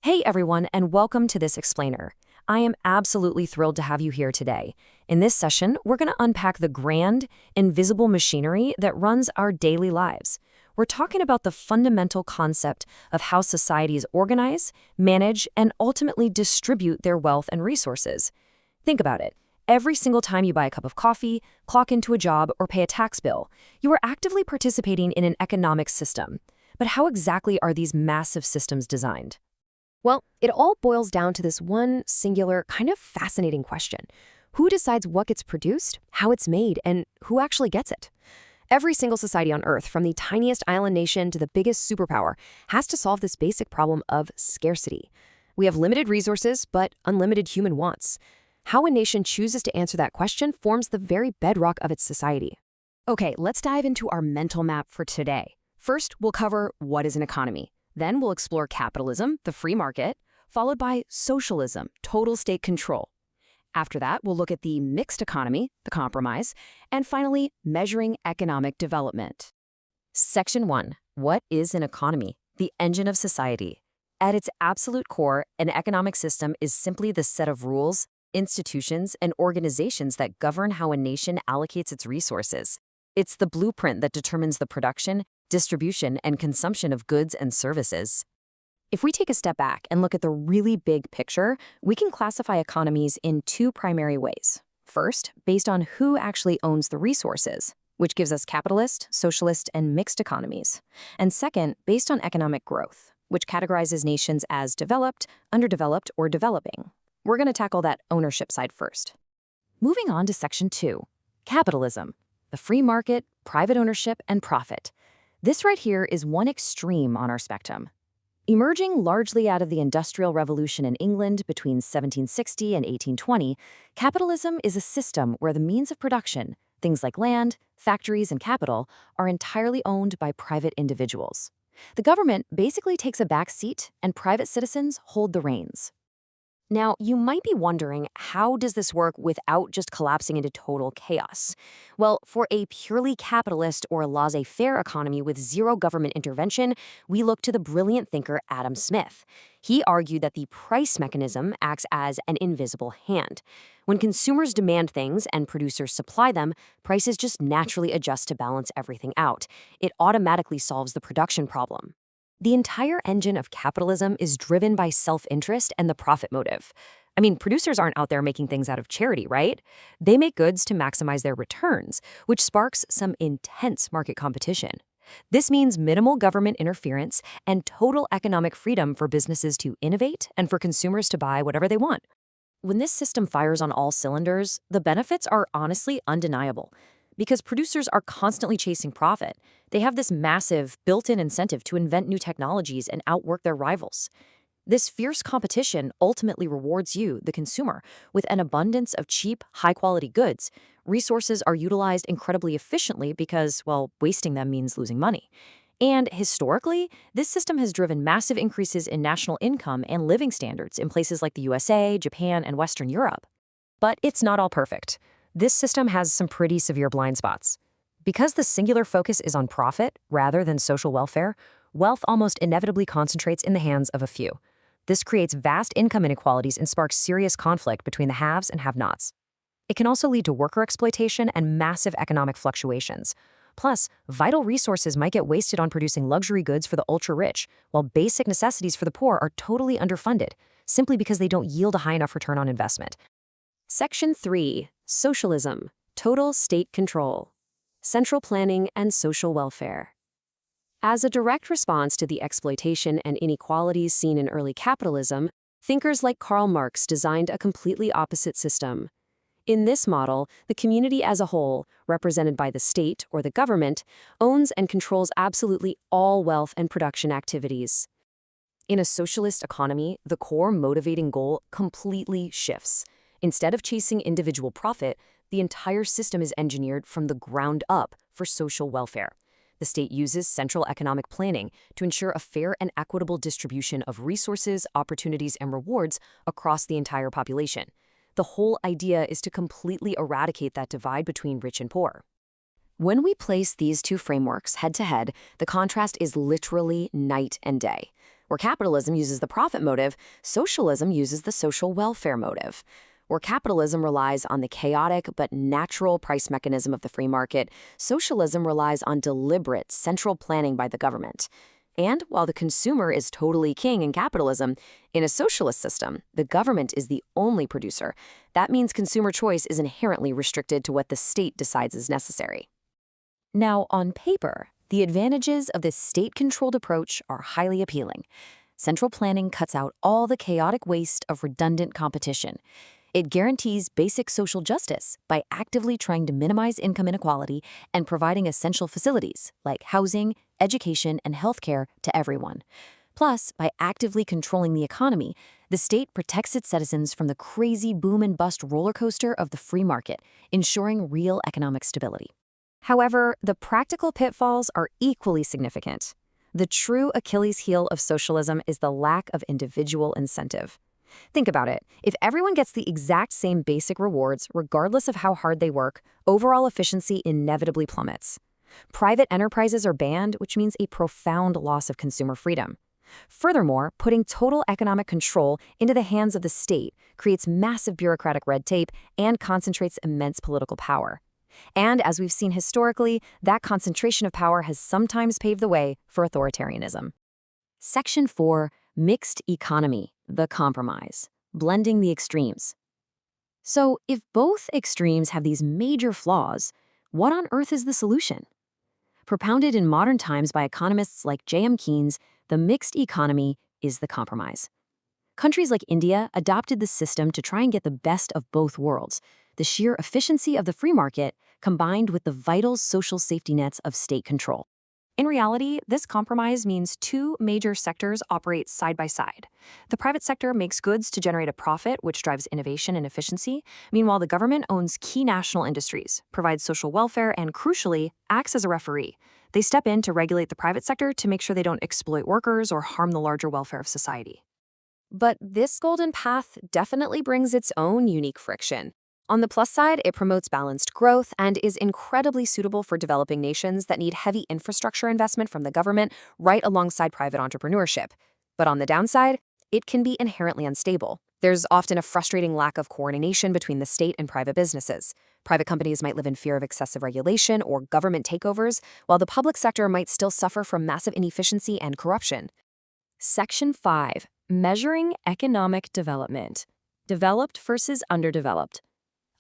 Hey everyone, and welcome to this explainer. I am absolutely thrilled to have you here today. In this session, we're going to unpack the grand, invisible machinery that runs our daily lives. We're talking about the fundamental concept of how societies organize, manage, and ultimately distribute their wealth and resources. Think about it. Every single time you buy a cup of coffee, clock into a job, or pay a tax bill, you are actively participating in an economic system. But how exactly are these massive systems designed? Well, it all boils down to this one singular, kind of fascinating question. Who decides what gets produced, how it's made, and who actually gets it? Every single society on Earth, from the tiniest island nation to the biggest superpower, has to solve this basic problem of scarcity. We have limited resources, but unlimited human wants. How a nation chooses to answer that question forms the very bedrock of its society. Okay, let's dive into our mental map for today. First, we'll cover what is an economy. Then we'll explore capitalism, the free market, followed by socialism, total state control. After that, we'll look at the mixed economy, the compromise, and finally, measuring economic development. Section 1. What is an economy? The engine of society. At its absolute core, an economic system is simply the set of rules, institutions, and organizations that govern how a nation allocates its resources. It's the blueprint that determines the production, distribution, and consumption of goods and services. If we take a step back and look at the really big picture, we can classify economies in two primary ways. First, based on who actually owns the resources, which gives us capitalist, socialist, and mixed economies. And second, based on economic growth, which categorizes nations as developed, underdeveloped, or developing. We're going to tackle that ownership side first. Moving on to Section 2, capitalism, the free market, private ownership, and profit. This right here is one extreme on our spectrum. Emerging largely out of the Industrial Revolution in England between 1760 and 1820, capitalism is a system where the means of production, things like land, factories, and capital, are entirely owned by private individuals. The government basically takes a back seat, and private citizens hold the reins. Now, you might be wondering, how does this work without just collapsing into total chaos? Well, for a purely capitalist or laissez-faire economy with zero government intervention, we look to the brilliant thinker Adam Smith. He argued that the price mechanism acts as an invisible hand. When consumers demand things and producers supply them, prices just naturally adjust to balance everything out. It automatically solves the production problem. The entire engine of capitalism is driven by self-interest and the profit motive. I mean, producers aren't out there making things out of charity, right? They make goods to maximize their returns, which sparks some intense market competition. This means minimal government interference and total economic freedom for businesses to innovate and for consumers to buy whatever they want. When this system fires on all cylinders, the benefits are honestly undeniable. Because producers are constantly chasing profit, they have this massive, built-in incentive to invent new technologies and outwork their rivals. This fierce competition ultimately rewards you, the consumer, with an abundance of cheap, high-quality goods. Resources are utilized incredibly efficiently because, well, wasting them means losing money. And historically, this system has driven massive increases in national income and living standards in places like the USA, Japan, and Western Europe. But it's not all perfect. This system has some pretty severe blind spots. Because the singular focus is on profit rather than social welfare, wealth almost inevitably concentrates in the hands of a few. This creates vast income inequalities and sparks serious conflict between the haves and have-nots. It can also lead to worker exploitation and massive economic fluctuations. Plus, vital resources might get wasted on producing luxury goods for the ultra-rich, while basic necessities for the poor are totally underfunded, simply because they don't yield a high enough return on investment. Section 3. Socialism, total state control, central planning and social welfare. As a direct response to the exploitation and inequalities seen in early capitalism, thinkers like Karl Marx designed a completely opposite system. In this model, the community as a whole, represented by the state or the government, owns and controls absolutely all wealth and production activities. In a socialist economy, the core motivating goal completely shifts. Instead of chasing individual profit, the entire system is engineered from the ground up for social welfare. The state uses central economic planning to ensure a fair and equitable distribution of resources, opportunities, and rewards across the entire population. The whole idea is to completely eradicate that divide between rich and poor. When we place these two frameworks head to head, the contrast is literally night and day. Where capitalism uses the profit motive, socialism uses the social welfare motive. Where capitalism relies on the chaotic but natural price mechanism of the free market, socialism relies on deliberate central planning by the government. And while the consumer is totally king in capitalism, in a socialist system, the government is the only producer. That means consumer choice is inherently restricted to what the state decides is necessary. Now, on paper, the advantages of this state-controlled approach are highly appealing. Central planning cuts out all the chaotic waste of redundant competition. It guarantees basic social justice by actively trying to minimize income inequality and providing essential facilities like housing, education, and healthcare to everyone. Plus, by actively controlling the economy, the state protects its citizens from the crazy boom and bust roller coaster of the free market, ensuring real economic stability. However, the practical pitfalls are equally significant. The true Achilles heel of socialism is the lack of individual incentive. Think about it. If everyone gets the exact same basic rewards, regardless of how hard they work, overall efficiency inevitably plummets. Private enterprises are banned, which means a profound loss of consumer freedom. Furthermore, putting total economic control into the hands of the state creates massive bureaucratic red tape and concentrates immense political power. And as we've seen historically, that concentration of power has sometimes paved the way for authoritarianism. Section 4, Mixed Economy, the Compromise, Blending the Extremes. So, if both extremes have these major flaws, what on earth is the solution? Propounded in modern times by economists like J.M. Keynes, the mixed economy is the compromise. Countries like India adopted this system to try and get the best of both worlds, the sheer efficiency of the free market combined with the vital social safety nets of state control. In reality, this compromise means two major sectors operate side by side. The private sector makes goods to generate a profit, which drives innovation and efficiency. Meanwhile, the government owns key national industries, provides social welfare, and crucially, acts as a referee. They step in to regulate the private sector to make sure they don't exploit workers or harm the larger welfare of society. But this golden path definitely brings its own unique friction. On the plus side, it promotes balanced growth and is incredibly suitable for developing nations that need heavy infrastructure investment from the government right alongside private entrepreneurship. But on the downside, it can be inherently unstable. There's often a frustrating lack of coordination between the state and private businesses. Private companies might live in fear of excessive regulation or government takeovers, while the public sector might still suffer from massive inefficiency and corruption. Section 5. Measuring economic development. Developed versus underdeveloped.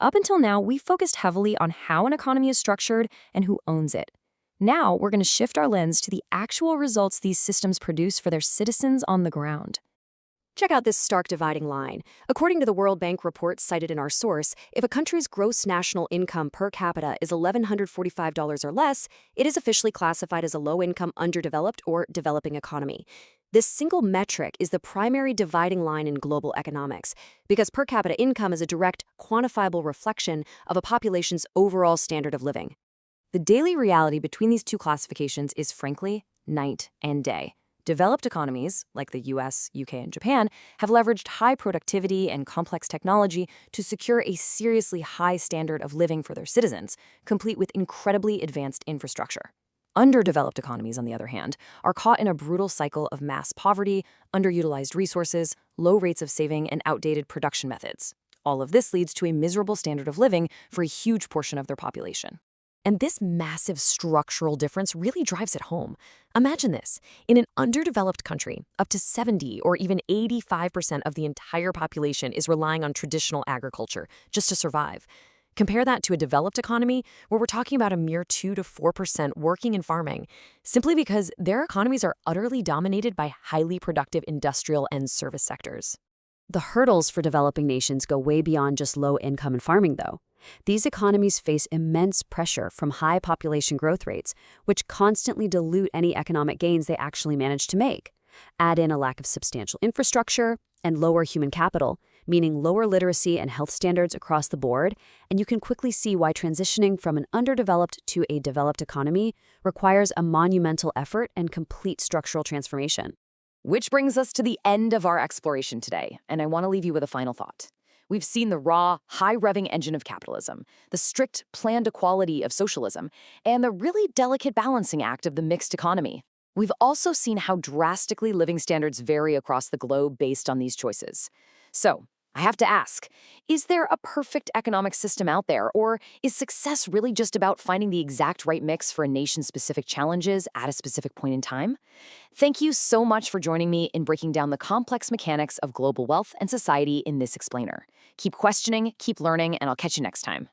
Up until now, we focused heavily on how an economy is structured and who owns it. Now, we're going to shift our lens to the actual results these systems produce for their citizens on the ground. Check out this stark dividing line. According to the World Bank report cited in our source, if a country's gross national income per capita is $1,145 or less, it is officially classified as a low-income, underdeveloped, or developing economy. This single metric is the primary dividing line in global economics, because per capita income is a direct, quantifiable reflection of a population's overall standard of living. The daily reality between these two classifications is, frankly, night and day. Developed economies, like the US, UK, and Japan, have leveraged high productivity and complex technology to secure a seriously high standard of living for their citizens, complete with incredibly advanced infrastructure. Underdeveloped economies, on the other hand, are caught in a brutal cycle of mass poverty, underutilized resources, low rates of saving, and outdated production methods. All of this leads to a miserable standard of living for a huge portion of their population. And this massive structural difference really drives it home. Imagine this. In an underdeveloped country, up to 70 or even 85% of the entire population is relying on traditional agriculture just to survive. Compare that to a developed economy where we're talking about a mere 2 to 4% working in farming, simply because their economies are utterly dominated by highly productive industrial and service sectors. The hurdles for developing nations go way beyond just low income and farming, though. These economies face immense pressure from high population growth rates, which constantly dilute any economic gains they actually manage to make. Add in a lack of substantial infrastructure and lower human capital, meaning lower literacy and health standards across the board, and you can quickly see why transitioning from an underdeveloped to a developed economy requires a monumental effort and complete structural transformation. Which brings us to the end of our exploration today, and I want to leave you with a final thought. We've seen the raw, high-revving engine of capitalism, the strict planned equality of socialism, and the really delicate balancing act of the mixed economy. We've also seen how drastically living standards vary across the globe based on these choices. So, I have to ask, is there a perfect economic system out there, or is success really just about finding the exact right mix for a nation's specific challenges at a specific point in time? Thank you so much for joining me in breaking down the complex mechanics of global wealth and society in this explainer. Keep questioning, keep learning, and I'll catch you next time.